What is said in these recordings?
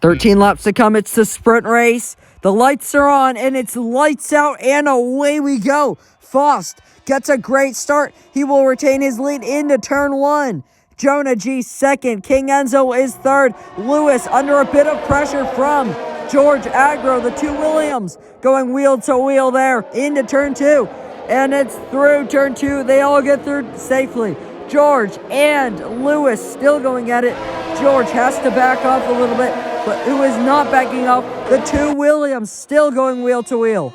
13 laps to come. It's the sprint race. The lights are on, and it's lights out, and away we go. Faust gets a great start. He will retain his lead into turn one. Jonah G second. King Enzo is third. Lewis under a bit of pressure from George Agro, the two Williams, going wheel to wheel there into turn two. And it's through turn two. They all get through safely. George and Lewis still going at it. George has to back off a little bit, but who is not backing off? The two Williams still going wheel to wheel.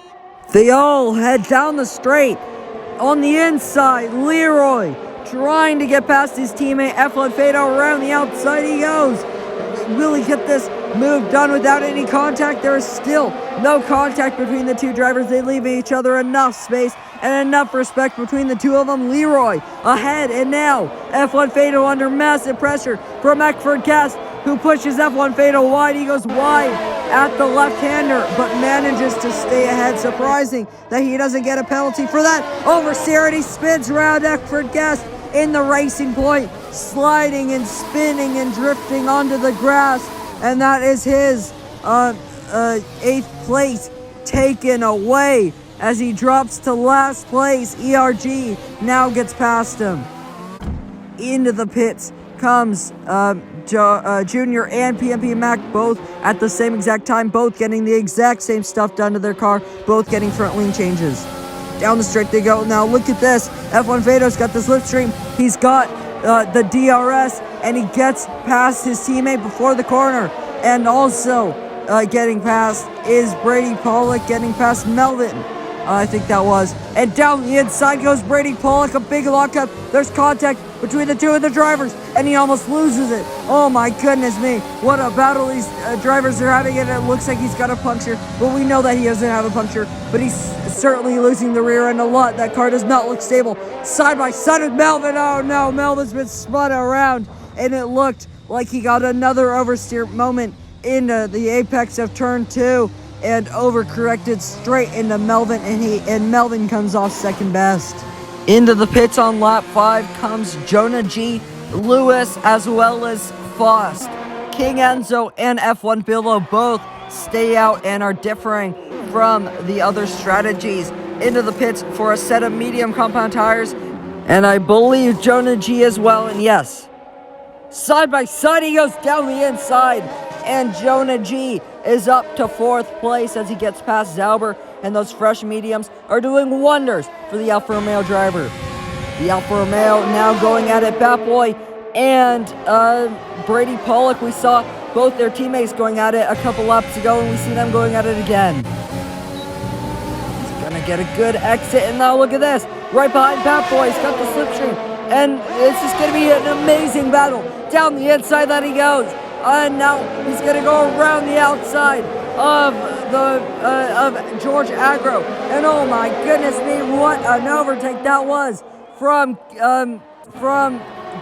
They all head down the straight. On the inside, Leroy trying to get past his teammate F1 Fado. Around the outside he goes. Will he get this move done without any contact? There is still no contact between the two drivers. They leave each other enough space and enough respect between the two of them. Leroy ahead, and now F1 Fado under massive pressure from Eckford Guest, who pushes F1 Fado wide. He goes wide at the left-hander, but manages to stay ahead. Surprising that he doesn't get a penalty for that. Oversteer, and he spins around Eckford Guest in the racing point, sliding and spinning and drifting onto the grass, and that is his 8th place taken away as he drops to last place. ERG now gets past him. Into the pits comes Junior and PMP Mac, both at the same exact time, both getting the exact same stuff done to their car, both getting front wing changes. Down the straight they go. Now look at this. F1 Fado's got the slipstream. He's got the DRS, and he gets past his teammate before the corner. And also getting past is Brady Pollock, getting past Melvin. I think that was. And down the inside goes Brady Pollock, a big lockup. There's contact between the two of the drivers, and he almost loses it. Oh my goodness me. What a battle these drivers are having, and it looks like he's got a puncture. But we know that he doesn't have a puncture, but he's certainly losing the rear end a lot. That car does not look stable. Side by side with Melvin. Oh no, Melvin's been spun around, and it looked like he got another oversteer moment into the apex of turn two, and overcorrected straight into Melvin, and Melvin comes off second best. Into the pits on lap 5 comes Jonah G, Lewis, as well as Faust. King Enzo and F1 Billow both stay out and are differing from the other strategies. Into the pits for a set of medium compound tires, and I believe Jonah G as well, and yes, side by side he goes down the inside, and Jonah G is up to 4th place as he gets past Zauber, and those fresh mediums are doing wonders for the Alfa Romeo driver. The Alfa Romeo now going at it. Bat Boy and Brady Pollock, we saw both their teammates going at it a couple laps ago, and we see them going at it again. He's gonna get a good exit, and now look at this. Right behind Bat Boy, he's got the slipstream, and it's just gonna be an amazing battle. Down the inside that he goes. And now he's going to go around the outside of George Agro. And oh my goodness me, what an overtake that was from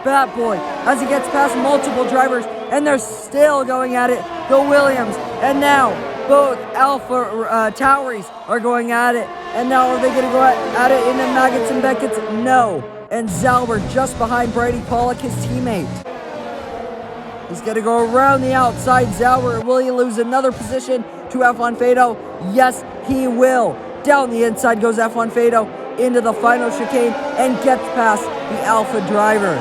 Bat Boy as he gets past multiple drivers, and they're still going at it. The Williams, and now both Alpha Tauris are going at it. And now are they going to go at it into Maggots and Beckett's? No. And Zauber just behind Brady Pollock, his teammate. He's going to go around the outside. Zauber, will he lose another position to F1 Fado? Yes, he will. Down the inside goes F1 Fado into the final chicane and gets past the Alpha driver.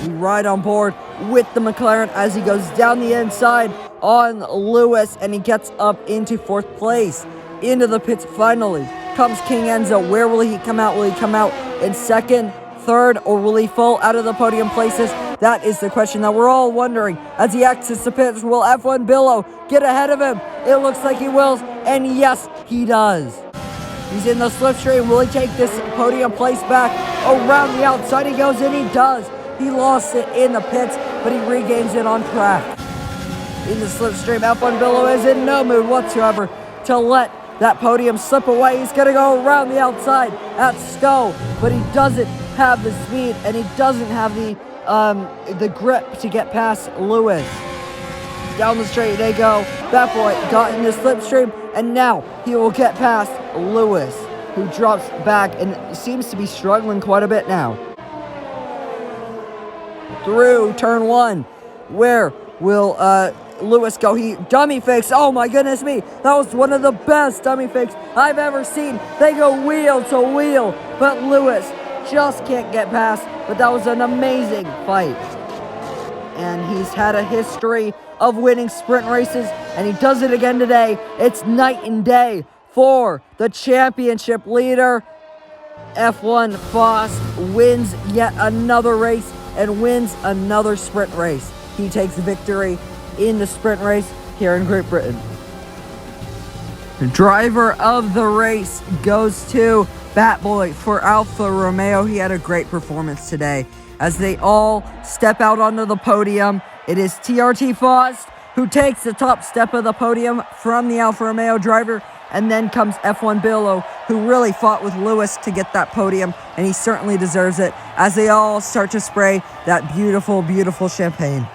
We ride on board with the McLaren as he goes down the inside on Lewis, and he gets up into 4th place. Into the pits finally comes King Enzo. Where will he come out? Will he come out in 2nd, 3rd, or will he fall out of the podium places? That is the question that we're all wondering. As he exits the pits, will F1 Billow get ahead of him? It looks like he will, and yes, he does. He's in the slipstream. Will he take this podium place back? Around the outside he goes, and he does. He lost it in the pits, but he regains it on track. In the slipstream, F1 Billow is in no mood whatsoever to let that podium slip away. He's going to go around the outside at Stowe, but he doesn't have the speed, and he doesn't have the grip to get past Lewis. Down the straight they go. Bat Boy got in the slipstream, and now he will get past Lewis, who drops back and seems to be struggling quite a bit now. Through turn 1 Where will Lewis go? He dummy fakes. Oh my goodness me. That was one of the best dummy fakes I've ever seen. They go wheel to wheel, but Lewis just can't get past. But that was an amazing fight. And he's had a history of winning sprint races, and he does it again today. It's night and day for the championship leader. F1 Faust wins yet another race and wins another sprint race. He takes victory in the sprint race here in Great Britain. The driver of the race goes to Batboy for Alfa Romeo. He had a great performance today. As they all step out onto the podium, it is TRT Faust who takes the top step of the podium from the Alfa Romeo driver, and then comes F1 Billo, who really fought with Lewis to get that podium, and he certainly deserves it, as they all start to spray that beautiful, beautiful champagne.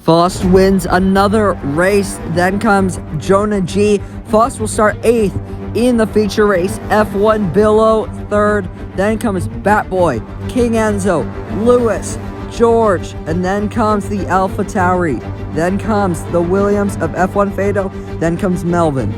Faust wins another race. Then comes Jonah G. Faust will start 8th in the feature race. F1 Billo 3rd. Then comes Batboy, King Enzo, Lewis, George, and then comes the Alpha Tauri. Then comes the Williams of F1 Fado. Then comes Melvin.